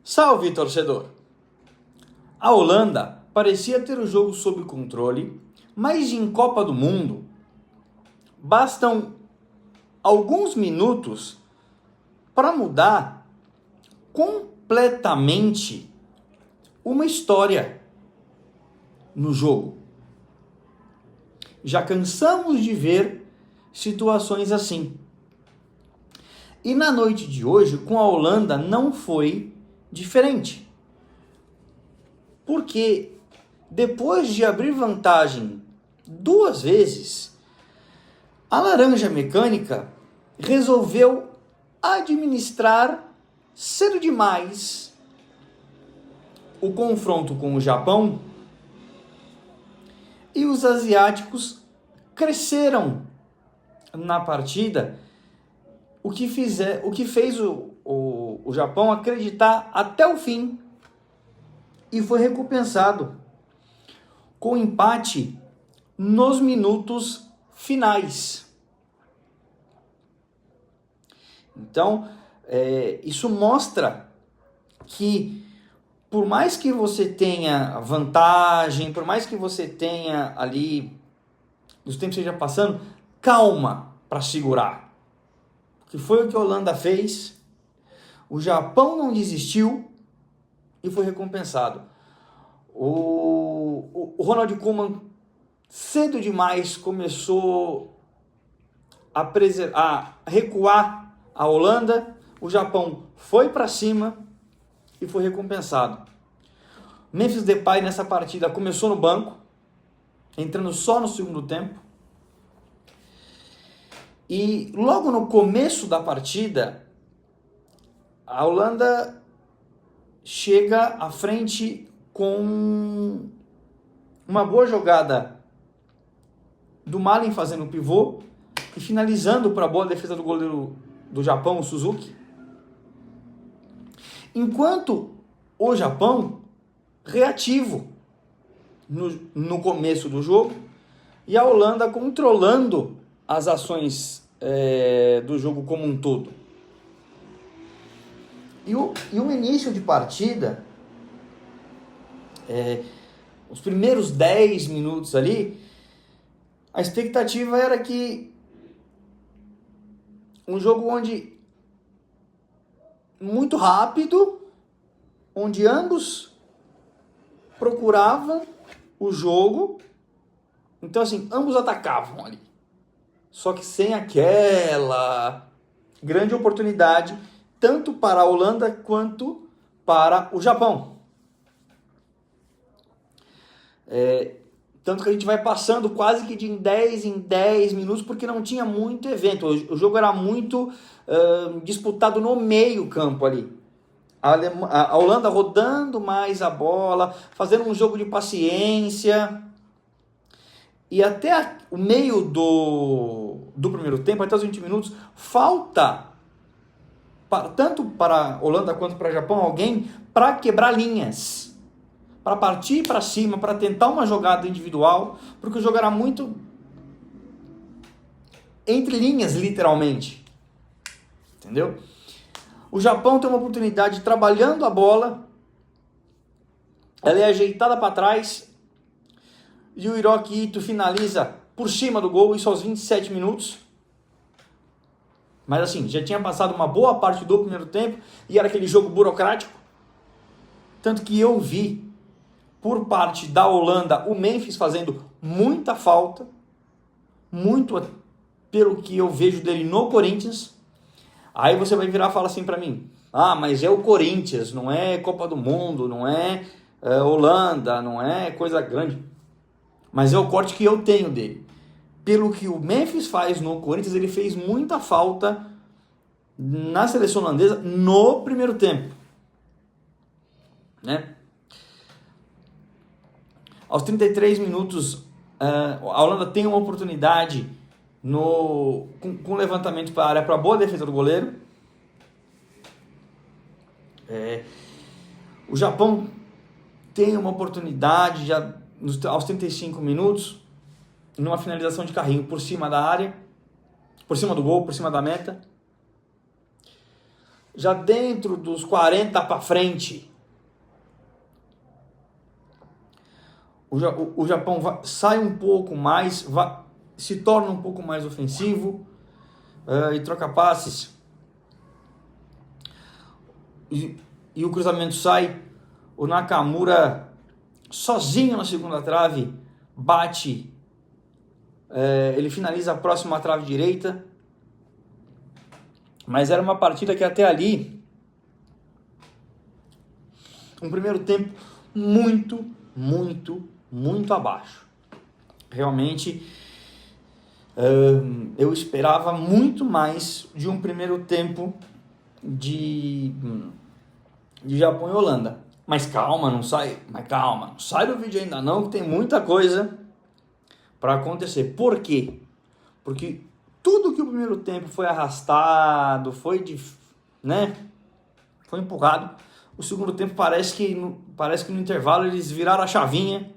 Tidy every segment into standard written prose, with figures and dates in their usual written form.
Salve, torcedor! A Holanda parecia ter o jogo sob controle, mas em Copa do Mundo bastam alguns minutos para mudar completamente uma história no jogo. Já cansamos de ver situações assim. E na noite de hoje, com a Holanda, não foi diferente. Porque depois de abrir vantagem 2 vezes, a Laranja Mecânica resolveu administrar cedo demais o confronto com o Japão, e os asiáticos cresceram na partida, o que fez o Japão acreditar até o fim, e foi recompensado com empate nos minutos finais. Então, isso mostra que por mais que você tenha vantagem, por mais que você tenha ali, os tempos estejam passando, calma para segurar. Que foi o que a Holanda fez. O Japão não desistiu e foi recompensado. O Ronald Koeman cedo demais começou a recuar a Holanda. O Japão foi para cima e foi recompensado. Memphis Depay nessa partida começou no banco, entrando só no segundo tempo. E logo no começo da partida, a Holanda chega à frente com uma boa jogada do Malen fazendo o pivô e finalizando para a boa defesa do goleiro do Japão, o Suzuki. Enquanto o Japão reativo no começo do jogo e a Holanda controlando as ações do jogo como um todo. E o início de partida, os primeiros 10 minutos ali, a expectativa era que um jogo muito rápido, onde ambos procuravam o jogo, então assim, ambos atacavam ali, só que sem aquela grande oportunidade, tanto para a Holanda quanto para o Japão. Tanto que a gente vai passando quase que de 10 em 10 minutos, porque não tinha muito evento. O jogo era muito disputado no meio campo ali. A Holanda rodando mais a bola, fazendo um jogo de paciência. E até o meio do primeiro tempo, até os 20 minutos, falta, tanto para a Holanda quanto para o Japão, alguém para quebrar linhas, para partir para cima, para tentar uma jogada individual, porque o jogo era muito entre linhas, literalmente. Entendeu? O Japão tem uma oportunidade trabalhando a bola, ela é ajeitada para trás, e o Hiroki Ito finaliza por cima do gol, isso aos 27 minutos. Mas assim, já tinha passado uma boa parte do primeiro tempo, e era aquele jogo burocrático. Tanto que eu vi, por parte da Holanda, o Memphis fazendo muita falta, muito pelo que eu vejo dele no Corinthians. Aí você vai virar e falar assim para mim, mas é o Corinthians, não é Copa do Mundo, não é Holanda, não é coisa grande. Mas é o corte que eu tenho dele. Pelo que o Memphis faz no Corinthians, ele fez muita falta na seleção holandesa no primeiro tempo. Né? Aos 33 minutos, a Holanda tem uma oportunidade com levantamento para a área, para boa defesa do goleiro. O Japão tem uma oportunidade já aos 35 minutos, numa finalização de carrinho por cima da área, por cima do gol, por cima da meta. já dentro dos 40 para frente, o Japão sai um pouco mais, se torna um pouco mais ofensivo e troca passes. E o cruzamento sai, o Nakamura sozinho na segunda trave bate, ele finaliza a próxima trave direita. Mas era uma partida que até ali, um primeiro tempo muito, muito, muito abaixo. Realmente, eu esperava muito mais de um primeiro tempo de Japão e Holanda. Mas calma, não sai do vídeo ainda não, que tem muita coisa para acontecer. Por quê? Porque tudo que o primeiro tempo foi arrastado, foi empurrado, o segundo tempo parece que no intervalo eles viraram a chavinha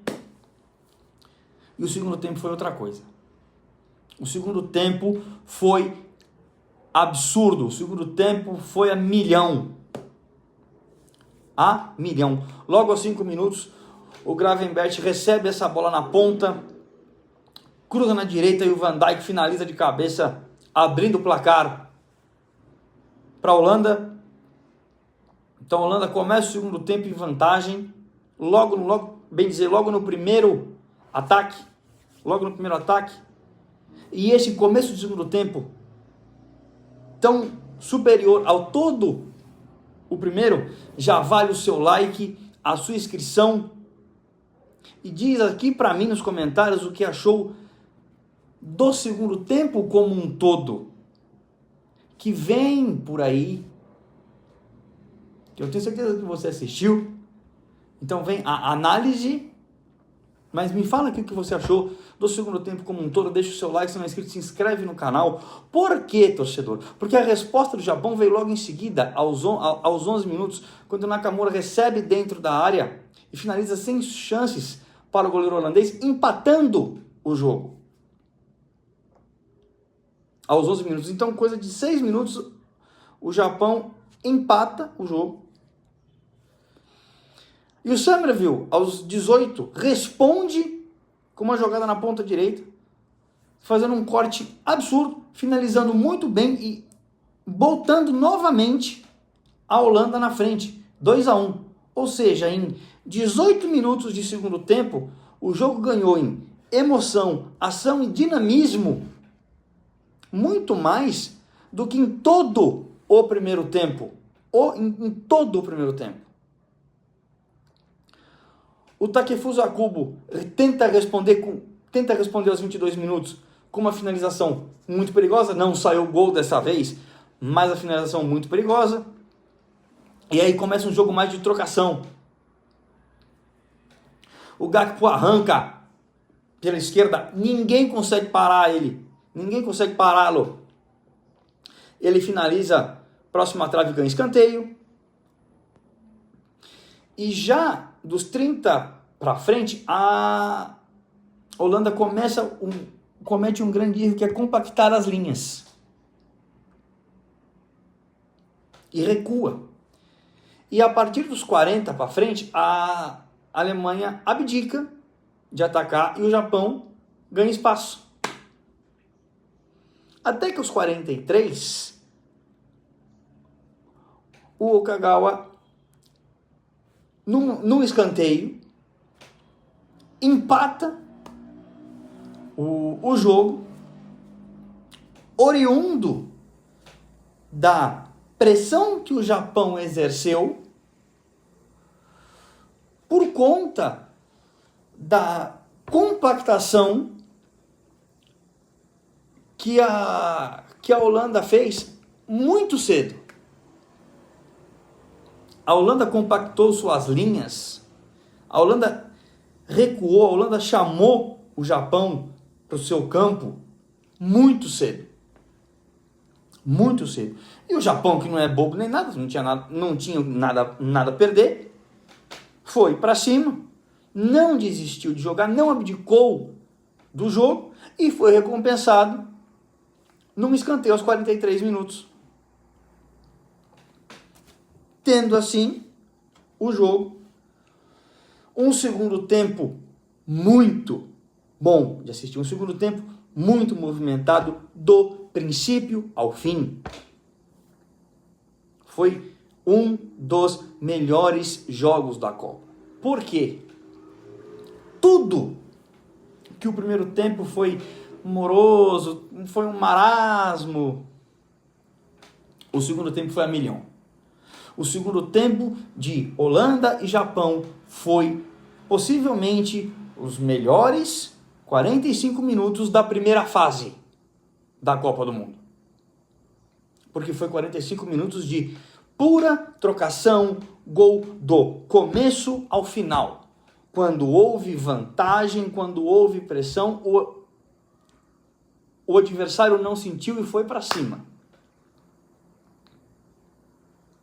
e o segundo tempo foi outra coisa. O segundo tempo foi absurdo, o segundo tempo foi a milhão. Logo aos 5 minutos, o Gravenberch recebe essa bola na ponta, cruza na direita e o Van Dijk finaliza de cabeça, abrindo o placar para a Holanda. Então a Holanda começa o segundo tempo em vantagem, logo no primeiro ataque. E esse começo do segundo tempo, tão superior ao todo o primeiro, já vale o seu like, a sua inscrição. E diz aqui para mim nos comentários o que achou do segundo tempo como um todo, que vem por aí, que eu tenho certeza que você assistiu. Então vem a análise, mas me fala aqui o que você achou do segundo tempo como um todo. Deixa o seu like, se não é inscrito, se inscreve no canal. Por quê, torcedor? Porque a resposta do Japão veio logo em seguida, aos 11 minutos, quando o Nakamura recebe dentro da área e finaliza sem chances para o goleiro holandês, empatando o jogo. Aos 11 minutos. Então, coisa de 6 minutos, o Japão empata o jogo. E o Somerville, aos 18, responde com uma jogada na ponta direita, fazendo um corte absurdo, finalizando muito bem e botando novamente a Holanda na frente, 2-1. Ou seja, em 18 minutos de segundo tempo, o jogo ganhou em emoção, ação e dinamismo, muito mais do que em todo o primeiro tempo. Em todo o primeiro tempo. O Takefusa Kubo tenta responder aos 22 minutos com uma finalização muito perigosa. Não saiu gol dessa vez, mas a finalização muito perigosa. E aí começa um jogo mais de trocação. O Gakpo arranca pela esquerda, ninguém consegue parar ele. Ninguém consegue pará-lo. Ele finaliza, próxima trave, ganha escanteio. E já dos 30 para frente, a Holanda comete um grande erro, que é compactar as linhas. E recua. E a partir dos 40 para frente, a Alemanha abdica de atacar e o Japão ganha espaço. Até que os 43, o Okagawa, num escanteio, empata o jogo, oriundo da pressão que o Japão exerceu por conta da compactação que a Holanda fez muito cedo. A Holanda compactou suas linhas, a Holanda recuou, a Holanda chamou o Japão para o seu campo muito cedo. Muito cedo. E o Japão, que não é bobo nem nada, não tinha nada a perder, foi para cima, não desistiu de jogar, não abdicou do jogo e foi recompensado num escanteio aos 43 minutos. Tendo assim o jogo, um segundo tempo muito bom de assistir, um segundo tempo muito movimentado do princípio ao fim. Foi um dos melhores jogos da Copa. Por quê? Tudo que o primeiro tempo foi moroso, foi um marasmo, o segundo tempo foi a milhão. O segundo tempo de Holanda e Japão foi possivelmente os melhores 45 minutos da primeira fase da Copa do Mundo. Porque foi 45 minutos de pura trocação, gol do começo ao final. Quando houve vantagem, quando houve pressão, o adversário não sentiu e foi para cima.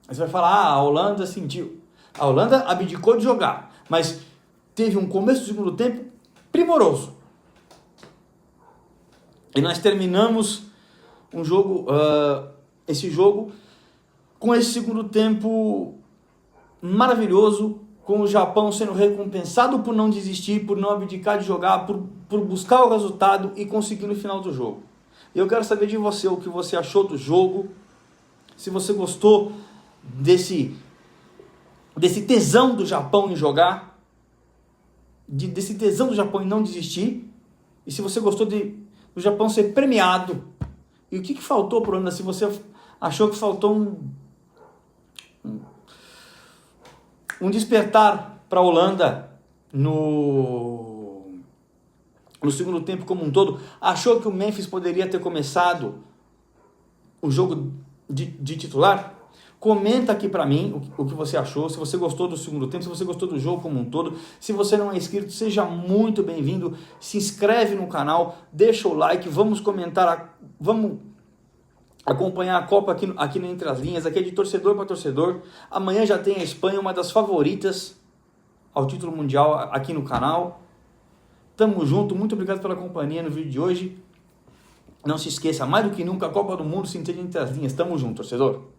Aí você vai falar, a Holanda sentiu. A Holanda abdicou de jogar, mas teve um começo do segundo tempo primoroso. E nós terminamos esse jogo com esse segundo tempo maravilhoso, com o Japão sendo recompensado por não desistir, por não abdicar de jogar, por buscar o resultado e conseguir no final do jogo. E eu quero saber de você o que você achou do jogo, se você gostou desse tesão do Japão em jogar, desse tesão do Japão em não desistir, e se você gostou do Japão ser premiado, e o que faltou para o Holanda, se você achou que faltou um despertar para a Holanda no segundo tempo como um todo, achou que o Memphis poderia ter começado o jogo de titular? Comenta aqui para mim o que você achou, se você gostou do segundo tempo, se você gostou do jogo como um todo. Se você não é inscrito, seja muito bem-vindo, se inscreve no canal, deixa o like, vamos comentar, vamos acompanhar a Copa aqui no Entre as Linhas, aqui é de torcedor para torcedor. Amanhã já tem a Espanha, uma das favoritas ao título mundial aqui no canal. Tamo junto, muito obrigado pela companhia no vídeo de hoje. Não se esqueça, mais do que nunca, a Copa do Mundo se entende entre as linhas. Tamo junto, torcedor.